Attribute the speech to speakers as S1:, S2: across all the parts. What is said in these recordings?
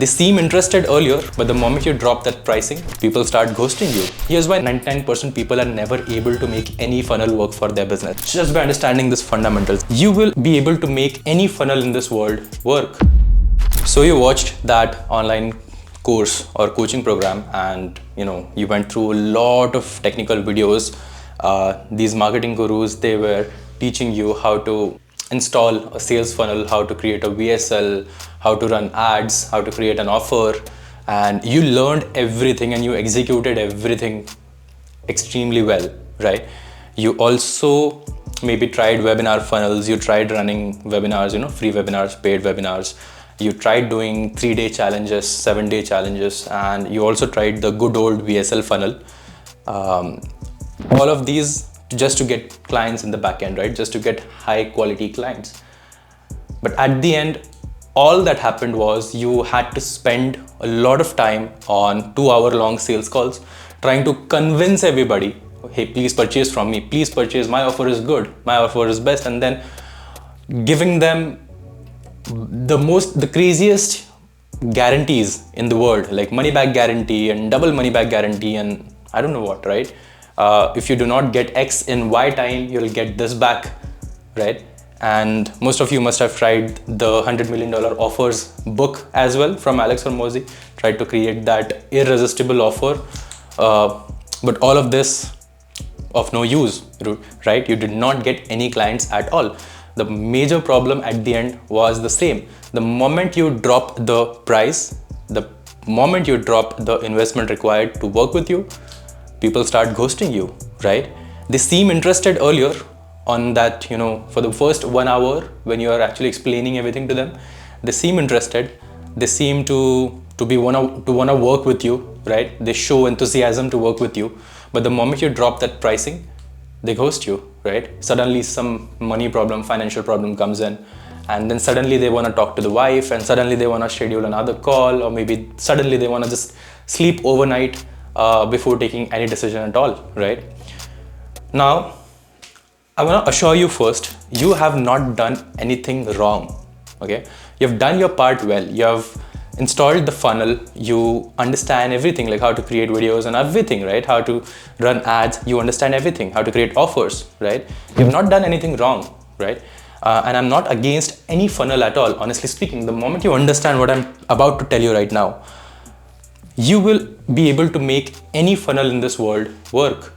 S1: They seem interested earlier, but the moment you drop that pricing, people start ghosting you. Here's why 99% people are never able to make any funnel work for their business. Just by understanding this fundamentals, you will be able to make any funnel in this world work. So you watched that online course or coaching program, and you went through a lot of technical videos. These marketing gurus, they were teaching you how to install a sales funnel, how to create a VSL, how to run ads, how to create an offer, and you learned everything and you executed everything extremely well, right? You also maybe tried webinar funnels, you tried running webinars, free webinars, paid webinars. You tried doing 3-day challenges, 7-day challenges, and you also tried the good old VSL funnel. All of these just to get clients in the back end, right? Just to get high quality clients. But at the end, all that happened was you had to spend a lot of time on 2-hour-long sales calls trying to convince everybody, hey, please purchase from me, please purchase, my offer is good, my offer is best, and then giving them the craziest guarantees in the world, like money back guarantee and double money back guarantee and I don't know what, right? If you do not get X in Y time, you'll get this back, right? And most of you must have tried the $100 million offers book as well from Alex Hormozi, tried to create that irresistible offer. But all of this of no use, right? You did not get any clients at all. The major problem at the end was the same. The moment you drop the price, the moment you drop the investment required to work with you, people start ghosting you, right? They seem interested earlier on that, for the first 1 hour when you are actually explaining everything to them. They seem interested. They seem to want to work with you, right? They show enthusiasm to work with you. But the moment you drop that pricing, they ghost you, right? Suddenly some money problem, financial problem comes in, and then suddenly they want to talk to the wife, and suddenly they want to schedule another call, or maybe suddenly they want to just sleep overnight before taking any decision at all, right? Now, I want to assure you first, you have not done anything wrong, okay? You've done your part well. You have installed the funnel, you understand everything, like how to create videos and everything, right? How to run ads, you understand everything, how to create offers, right? You've not done anything wrong, right? And I'm not against any funnel at all, honestly speaking. The moment you understand what I'm about to tell you right now, you will be able to make any funnel in this world work.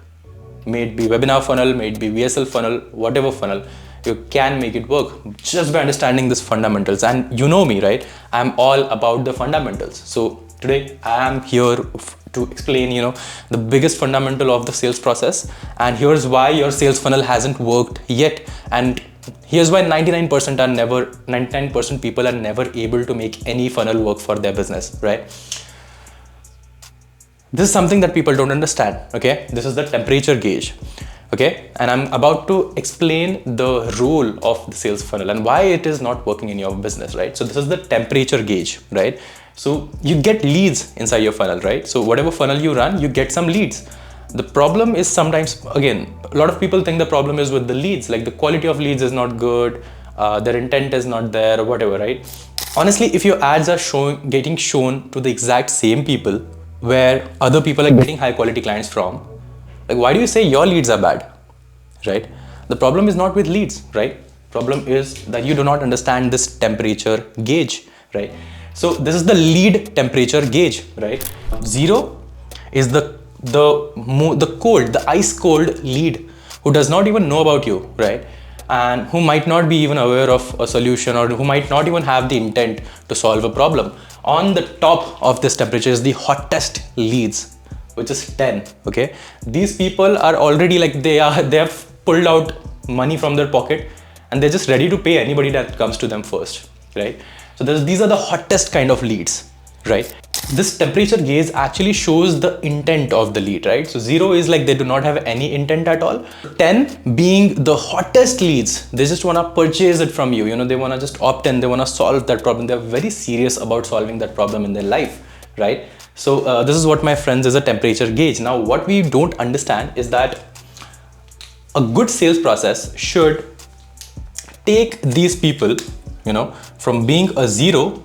S1: May it be webinar funnel, may it be VSL funnel, whatever funnel, you can make it work just by understanding these fundamentals. And you know me, right? I'm all about the fundamentals. So today I am here to explain, the biggest fundamental of the sales process. And here's why your sales funnel hasn't worked yet. And here's why 99% people are never able to make any funnel work for their business, right? This is something that people don't understand, okay? This is the temperature gauge, okay? And I'm about to explain the role of the sales funnel and why it is not working in your business, right? So this is the temperature gauge, right? So you get leads inside your funnel, right? So whatever funnel you run, you get some leads. The problem is sometimes, again, a lot of people think the problem is with the leads, like the quality of leads is not good, their intent is not there, or whatever, right? Honestly, if your ads are getting shown to the exact same people where other people are getting high quality clients from, like why do you say your leads are bad, right? The problem is not with leads, right? Problem is that you do not understand this temperature gauge, right? So this is the lead temperature gauge, right? 0 is the ice cold lead who does not even know about you, right? And who might not be even aware of a solution, or who might not even have the intent to solve a problem. On the top of this temperature is the hottest leads, which is 10, okay? These people are already like, they have pulled out money from their pocket and they're just ready to pay anybody that comes to them first, right? So these are the hottest kind of leads, right? This temperature gauge actually shows the intent of the lead, right? So 0 is like they do not have any intent at all. 10 being the hottest leads, they just want to purchase it from you. They want to just opt in, they want to solve that problem. They're very serious about solving that problem in their life, right? So this is what, my friends, is a temperature gauge. Now, what we don't understand is that a good sales process should take these people, from being a 0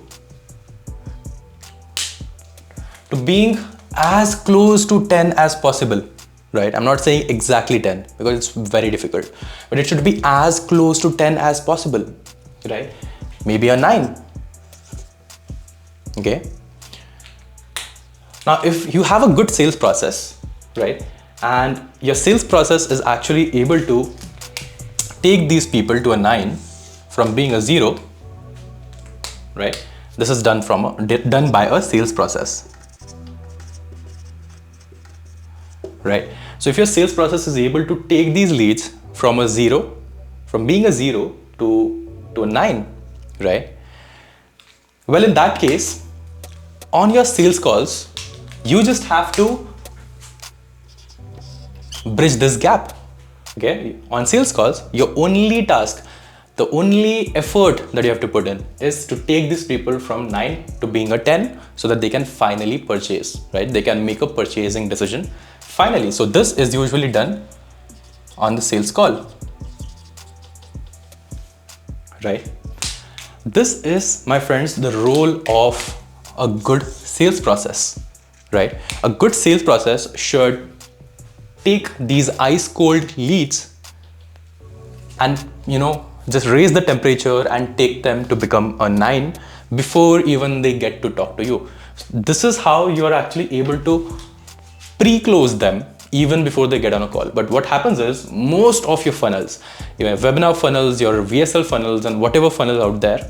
S1: to being as close to 10 as possible, right? I'm not saying exactly 10 because it's very difficult, but it should be as close to 10 as possible, right? Maybe a 9. Okay. Now, if you have a good sales process, right, and your sales process is actually able to take these people to a 9 from being a 0, right? This is done by a sales process, right? So if your sales process is able to take these leads from being a 0 to a 9, right? Well, in that case, on your sales calls, you just have to bridge this gap. Okay, on sales calls, your only task, the only effort that you have to put in is to take these people from 9 to being a 10 so that they can finally purchase, right? They can make a purchasing decision finally. So this is usually done on the sales call, right? This is, my friends, the role of a good sales process, right? A good sales process should take these ice cold leads and, just raise the temperature and take them to become a 9 before even they get to talk to you. This is how you are actually able to pre-close them even before they get on a call. But what happens is, most of your funnels, your webinar funnels, your VSL funnels, and whatever funnel out there,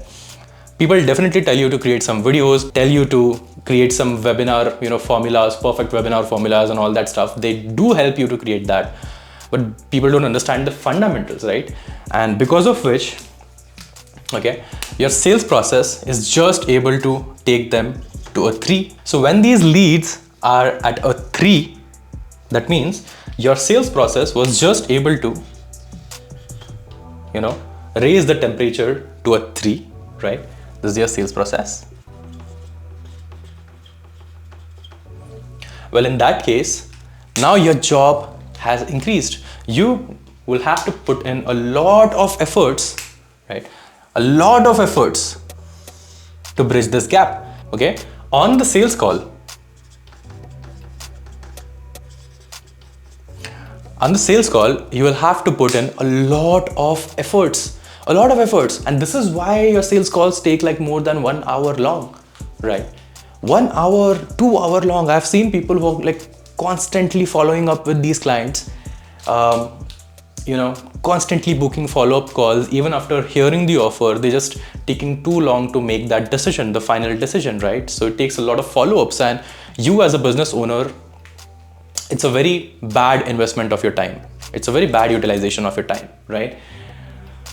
S1: people definitely tell you to create some videos, tell you to create some webinar, formulas, perfect webinar formulas and all that stuff. They do help you to create that, but people don't understand the fundamentals, right? And because of which, okay, your sales process is just able to take them to a 3. So when these leads are at a 3, that means your sales process was just able to, raise the temperature to a 3, right? This is your sales process. Well, in that case, now your job has increased. You will have to put in a lot of efforts, right? A lot of efforts to bridge this gap, okay? On the sales call, you will have to put in a lot of efforts. And this is why your sales calls take like more than 1 hour long, right? 1 hour, 2 hour long. I've seen people who are like constantly following up with these clients, constantly booking follow-up calls. Even after hearing the offer, they're just taking too long to make that decision, the final decision, right? So it takes a lot of follow-ups, and you as a business owner, it's a very bad investment of your time. It's a very bad utilization of your time, right?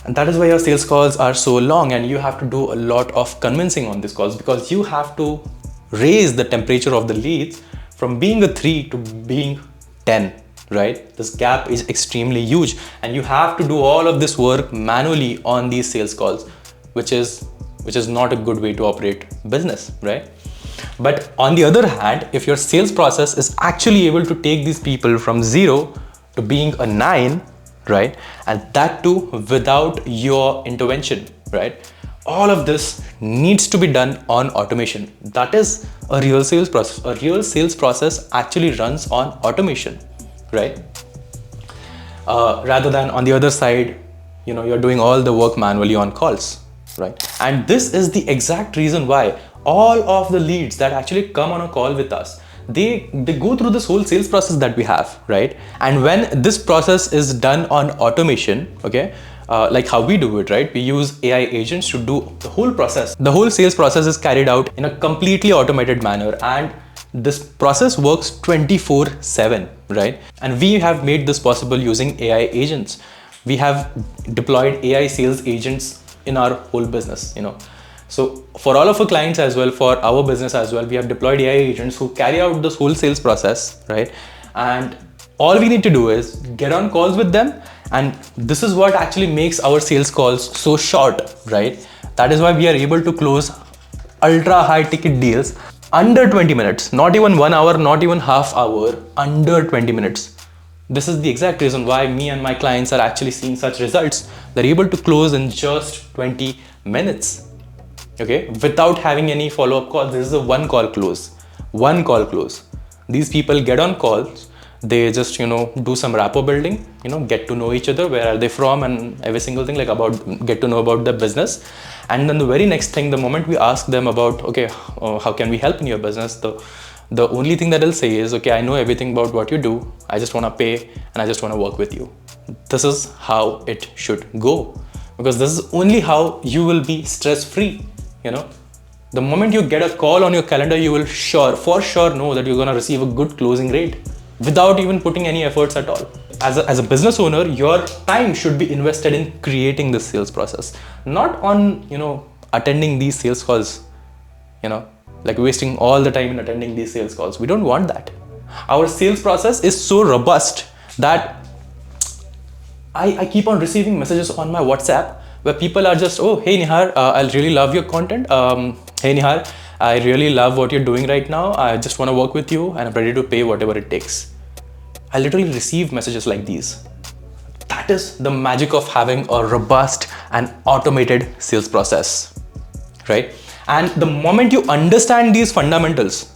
S1: And that is why your sales calls are so long, and you have to do a lot of convincing on these calls, because you have to raise the temperature of the leads from being a 3 to being 10, right? This gap is extremely huge, and you have to do all of this work manually on these sales calls, which is not a good way to operate business, right? But on the other hand, if your sales process is actually able to take these people from 0 to being a 9, right? And that too without your intervention, right? All of this needs to be done on automation. That is a real sales process. A real sales process actually runs on automation, right? Rather than on the other side, you're doing all the work manually on calls, right? And this is the exact reason why all of the leads that actually come on a call with us, they go through this whole sales process that we have, right? And when this process is done on automation, okay, like how we do it, right? We use AI agents to do the whole process. The whole sales process is carried out in a completely automated manner, and this process works 24/7, right? And we have made this possible using AI agents. We have deployed AI sales agents in our whole business, So for all of our clients as well, for our business as well, we have deployed AI agents who carry out this whole sales process, right? And all we need to do is get on calls with them. And this is what actually makes our sales calls so short, right? That is why we are able to close ultra high ticket deals under 20 minutes, not even 1 hour, not even half hour, under 20 minutes. This is the exact reason why me and my clients are actually seeing such results. They're able to close in just 20 minutes. Okay, without having any follow-up calls. This is a 1 call close. one call close. These people get on calls, they just, do some rapport building, get to know each other, where are they from, and every single thing, like get to know about the business. And then the very next thing, the moment we ask them about, okay, how can we help in your business, the only thing that they'll say is, okay, I know everything about what you do, I just want to pay and I just want to work with you. This is how it should go, because this is only how you will be stress free. The moment you get a call on your calendar, you will for sure know that you're going to receive a good closing rate without even putting any efforts at all. As a business owner, your time should be invested in creating this sales process, not on, attending these sales calls, like wasting all the time in attending these sales calls. We don't want that. Our sales process is so robust that I keep on receiving messages on my WhatsApp where people are just, oh, hey Nihar, I really love your content. Hey Nihar, I really love what you're doing right now. I just want to work with you and I'm ready to pay whatever it takes. I literally receive messages like these. That is the magic of having a robust and automated sales process, right? And the moment you understand these fundamentals,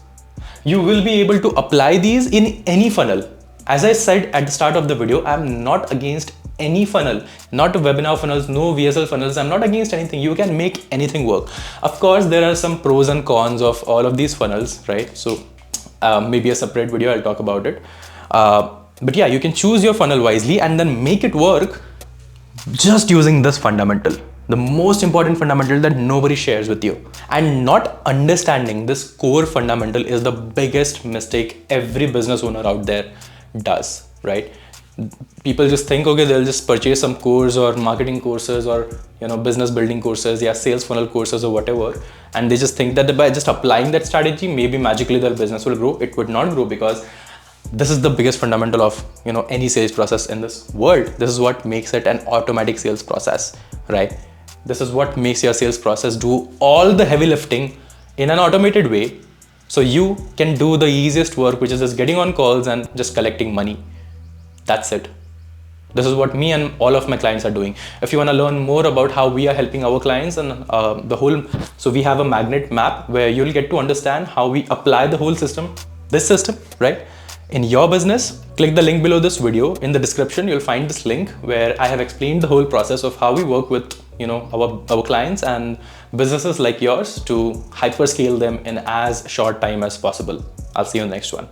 S1: you will be able to apply these in any funnel. As I said at the start of the video, I'm not against any funnel, not webinar funnels, no VSL funnels. I'm not against anything. You can make anything work. Of course, there are some pros and cons of all of these funnels, right? So maybe a separate video, I'll talk about it. But yeah, you can choose your funnel wisely and then make it work just using this fundamental, the most important fundamental that nobody shares with you. And not understanding this core fundamental is the biggest mistake every business owner out there does, right? People just think, okay, they'll just purchase some course or marketing courses or, business building courses, yeah, sales funnel courses or whatever. And they just think that by just applying that strategy, maybe magically their business will grow. It would not grow, because this is the biggest fundamental of, any sales process in this world. This is what makes it an automatic sales process, right? This is what makes your sales process do all the heavy lifting in an automated way. So you can do the easiest work, which is just getting on calls and just collecting money. That's it. This is what me and all of my clients are doing. If you want to learn more about how we are helping our clients and so we have a magnet map where you'll get to understand how we apply the whole system, this system, right? In your business, click the link below this video. In the description, you'll find this link where I have explained the whole process of how we work with, our clients and businesses like yours to hyperscale them in as short time as possible. I'll see you in the next one.